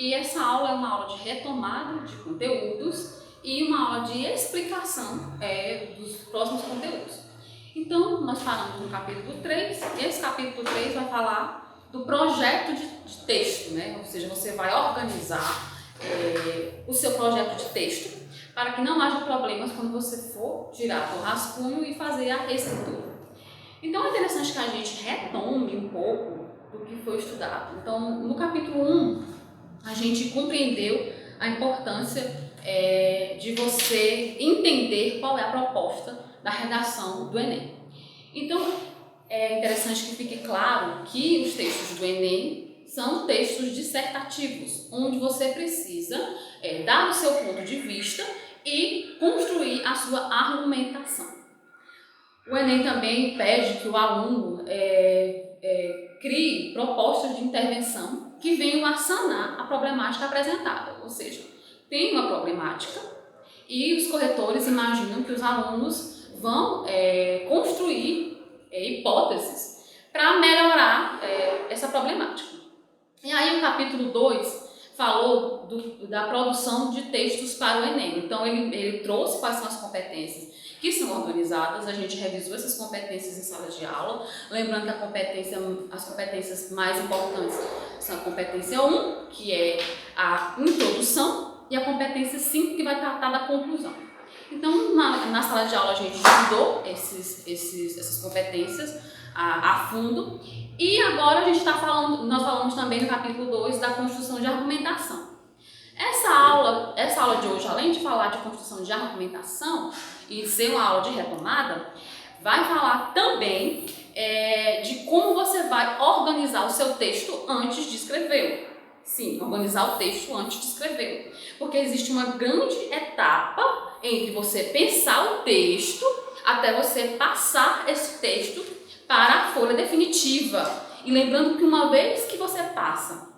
E essa aula é uma aula de retomada de conteúdos e uma aula de explicação dos próximos conteúdos. Então, nós paramos no capítulo 3, e esse capítulo 3 vai falar do projeto de texto, né? Ou seja, você vai organizar o seu projeto de texto para que não haja problemas quando você for tirar o rascunho e fazer a reescritura. Então, é interessante que a gente retome um pouco do que foi estudado. Então, no capítulo 1, a gente compreendeu a importância de você entender qual é a proposta da redação do Enem. Então, é interessante que fique claro que os textos do Enem são textos dissertativos, onde você precisa dar o seu ponto de vista e construir a sua argumentação. O Enem também pede que o aluno crie propostas de intervenção que venham a sanar a problemática apresentada, ou seja, tem uma problemática e os corretores imaginam que os alunos vão construir hipóteses para melhorar essa problemática. E aí o capítulo 2 falou da produção de textos para o Enem. Então ele trouxe quais são as competências que são organizadas, a gente revisou essas competências em sala de aula, lembrando que as competências mais importantes são a competência 1, que é a introdução, e a competência 5, que vai tratar da conclusão. Então, na sala de aula a gente estudou essas competências a fundo, e agora nós falamos também no capítulo 2 da construção de argumentação. Essa aula de hoje, além de falar de construção de argumentação e ser uma aula de retomada, vai falar também de como você vai organizar o seu texto antes de escrevê-lo. Sim, organizar o texto antes de escrevê-lo. Porque existe uma grande etapa entre você pensar o texto até você passar esse texto para a folha definitiva. E lembrando que uma vez que você passa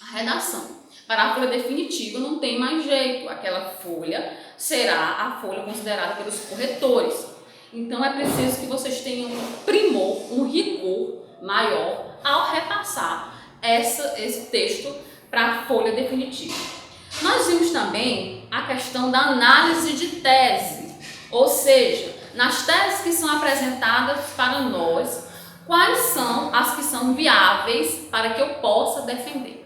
a redação para a folha definitiva, não tem mais jeito. Aquela folha será a folha considerada pelos corretores. Então é preciso que vocês tenham um primor, um rigor maior ao repassar esse texto para a folha definitiva. Nós vimos também a questão da análise de tese, ou seja, nas teses que são apresentadas para nós, quais são as que são viáveis para que eu possa defender.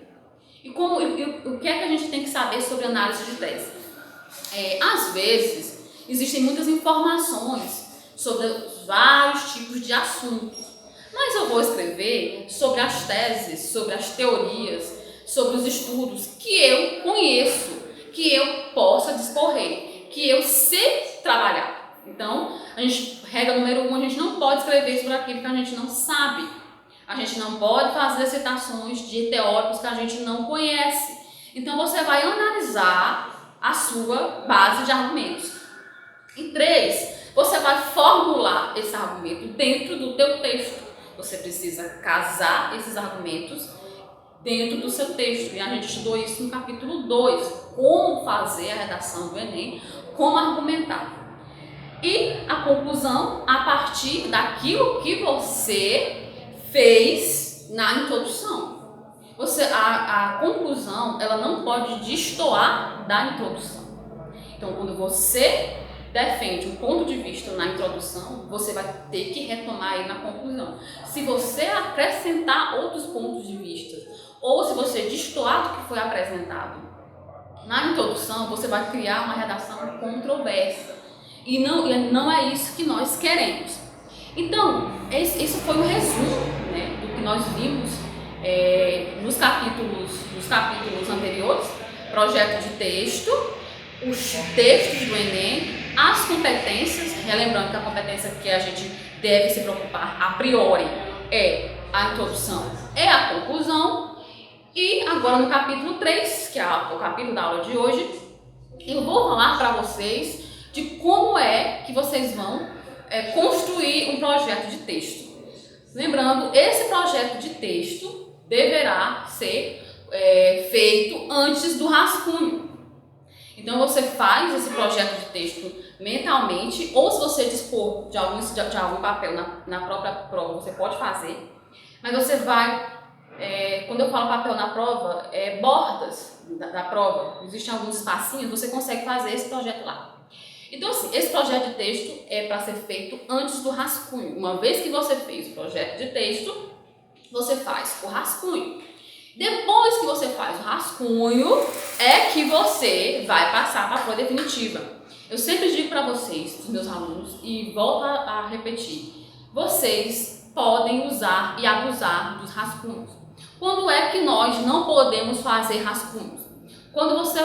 E o que é que a gente tem que saber sobre análise de tese? Às vezes, existem muitas informações sobre vários tipos de assuntos, mas eu vou escrever sobre as teses, sobre as teorias, sobre os estudos que eu conheço, que eu possa discorrer, que eu sei trabalhar. Então, regra número 1, a gente não pode escrever sobre aquilo que a gente não sabe. A gente não pode fazer citações de teóricos que a gente não conhece. Então, você vai analisar a sua base de argumentos. E 3, você vai formular esse argumento dentro do teu texto. Você precisa casar esses argumentos dentro do seu texto. E a gente estudou isso no capítulo 2, como fazer a redação do Enem, como argumentar. E a conclusão a partir daquilo que você fez na introdução. A conclusão, ela não pode destoar da introdução. Então, quando você defende um ponto de vista na introdução, você vai ter que retomar ele na conclusão. Se você acrescentar outros pontos de vista, ou se você destoar do que foi apresentado na introdução, você vai criar uma redação controversa. E não é isso que nós queremos. Então, esse foi o resumo, né, do que nós vimos nos capítulos anteriores: projeto de texto, os textos do Enem, as competências, relembrando que a competência que a gente deve se preocupar a priori é a introdução, é a conclusão. E agora no capítulo 3, que é o capítulo da aula de hoje, eu vou falar para vocês de como é que vocês vão construir um projeto de texto. Lembrando, esse projeto de texto deverá ser feito antes do rascunho. Então você faz esse projeto de texto mentalmente, ou se você dispor de algum papel na própria prova, você pode fazer, mas você vai, quando eu falo papel na prova, bordas. da prova, existem alguns espacinhos, você consegue fazer esse projeto lá. Então, assim, esse projeto de texto é para ser feito antes do rascunho. Uma vez que você fez o projeto de texto, você faz o rascunho. Depois que você faz o rascunho, é que você vai passar para a prova definitiva. Eu sempre digo para vocês, os meus alunos, e volto a repetir, vocês podem usar e abusar dos rascunhos. Quando é que nós não podemos fazer rascunhos? Quando você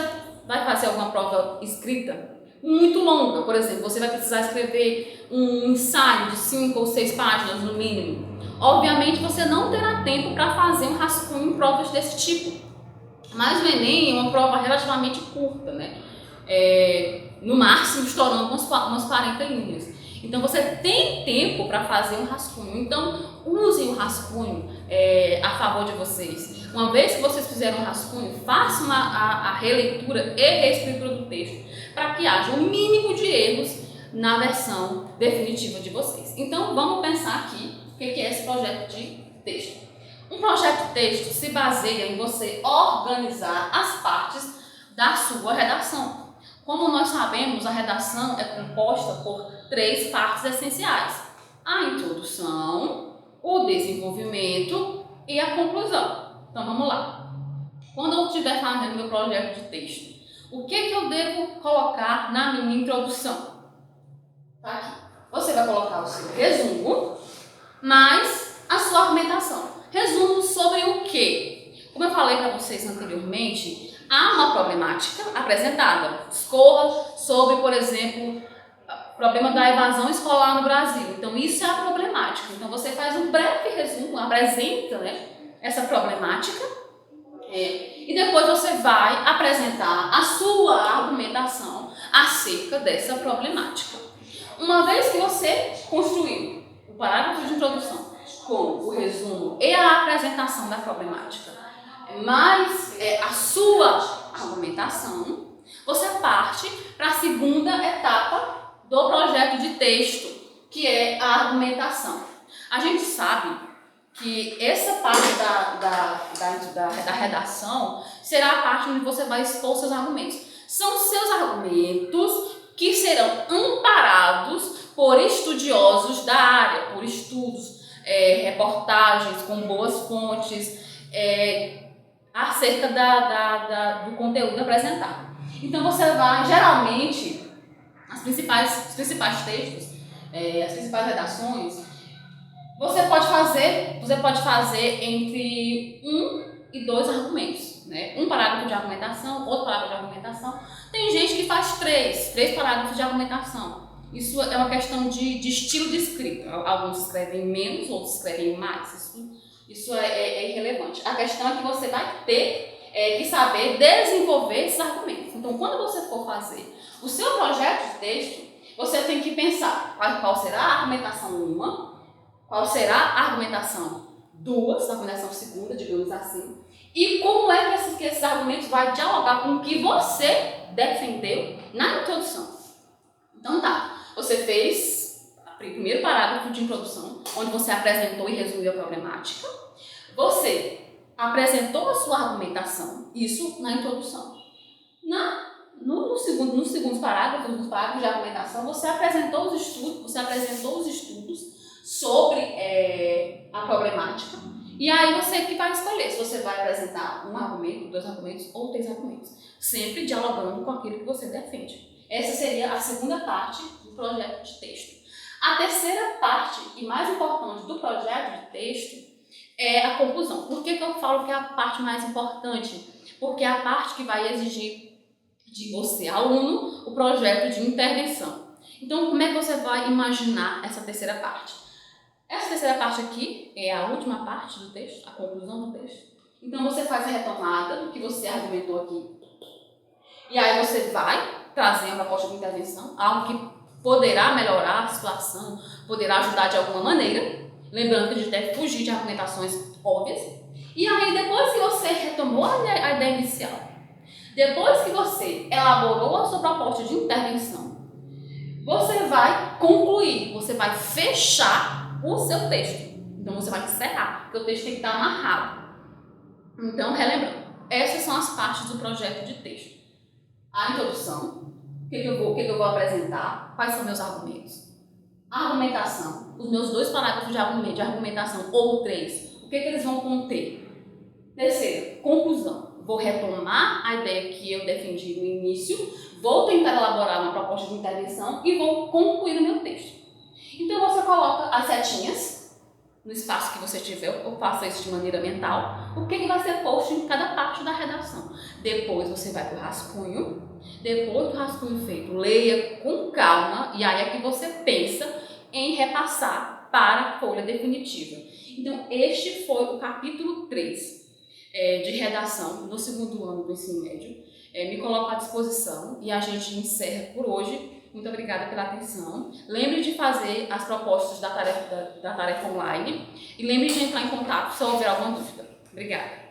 vai fazer alguma prova escrita muito longa, por exemplo, você vai precisar escrever um ensaio de 5 ou 6 páginas no mínimo. Obviamente você não terá tempo para fazer um rascunho em provas desse tipo. Mas o Enem é uma prova relativamente curta, né? No máximo estourando umas 40 linhas. Então você tem tempo para fazer um rascunho. Então usem o rascunho a favor de vocês. Uma vez que vocês fizeram um rascunho, façam a releitura e reescritura do texto para que haja um mínimo de erros na versão definitiva de vocês. Então vamos pensar aqui o que é esse projeto de texto. Um projeto de texto se baseia em você organizar as partes da sua redação. Como nós sabemos, a redação é composta por 3 partes essenciais: a introdução, o desenvolvimento e a conclusão. Então vamos lá. Quando eu estiver fazendo meu projeto de texto, o que eu devo colocar na minha introdução? Tá aqui. Você vai colocar o seu resumo, mais a sua argumentação. Resumo sobre o quê? Como eu falei para vocês anteriormente, há uma problemática apresentada. Discorra sobre, por exemplo, o problema da evasão escolar no Brasil. Então, isso é a problemática. Então, você faz um breve resumo, apresenta, né, essa problemática, e depois você vai apresentar a sua argumentação acerca dessa problemática. Uma vez que você construiu o parágrafo de introdução com o resumo e a apresentação da problemática, mais a sua argumentação, você parte para a segunda etapa do projeto de texto, que é a argumentação. A gente sabe que essa parte da redação será a parte onde você vai expor seus argumentos. São seus argumentos que serão amparados por estudiosos da área, por estudos, reportagens com boas fontes, acerca do conteúdo apresentado. Então você vai, geralmente, os principais textos, as principais redações, você pode fazer entre 1 e 2 argumentos, né? Um parágrafo de argumentação, outro parágrafo de argumentação. Tem gente que faz 3 parágrafos de argumentação. Isso é uma questão de estilo de escrita. Alguns escrevem menos, outros escrevem mais. Isso é irrelevante. A questão é que você vai ter que saber desenvolver esses argumentos. Então, quando você for fazer o seu projeto de texto, você tem que pensar qual será a argumentação 1, qual será a argumentação 2, a argumentação segunda, digamos assim, e como é que esses argumentos vão dialogar com o que você defendeu na introdução. Então tá, você fez o primeiro parágrafo de introdução, onde você apresentou e resumiu a problemática. Você apresentou a sua argumentação, isso na introdução. No segundo parágrafo, nos parágrafos de argumentação, você apresentou os estudos sobre a problemática. E aí você que vai escolher se você vai apresentar um argumento, 2 argumentos ou 3 argumentos, sempre dialogando com aquilo que você defende. Essa seria a segunda parte do projeto de texto. A terceira parte, e mais importante do projeto de texto, é a conclusão. Por que eu falo que é a parte mais importante? Porque é a parte que vai exigir de você, aluno, o projeto de intervenção. Então, como é que você vai imaginar essa terceira parte? Essa terceira parte aqui é a última parte do texto, a conclusão do texto. Então, você faz a retomada do que você argumentou aqui. E aí você vai trazer uma proposta de intervenção, algo que poderá melhorar a situação, poderá ajudar de alguma maneira. Lembrando que a gente deve fugir de argumentações óbvias. E aí, depois que você retomou a ideia inicial, depois que você elaborou a sua proposta de intervenção, você vai concluir, você vai fechar o seu texto. Então, você vai encerrar, porque o texto tem que estar amarrado. Então, relembrando, essas são as partes do projeto de texto. A introdução, o que eu vou apresentar, quais são meus argumentos. A argumentação, os meus 2 parágrafos de argumentação ou 3, o que eles vão conter. Terceiro, conclusão. Vou retomar a ideia que eu defendi no início, vou tentar elaborar uma proposta de intervenção e vou concluir o meu texto. Então você coloca as setinhas no espaço que você tiver, ou faça isso de maneira mental, o que vai ser posto em cada parte da redação. Depois você vai para o rascunho, depois do rascunho feito, leia com calma e aí é que você pensa em repassar para a folha definitiva. Então este foi o capítulo 3 de redação no 2º ano do ensino médio. Me coloco à disposição e a gente encerra por hoje. Muito obrigada pela atenção. Lembre de fazer as propostas da tarefa online e lembre de entrar em contato se houver alguma dúvida. Obrigada.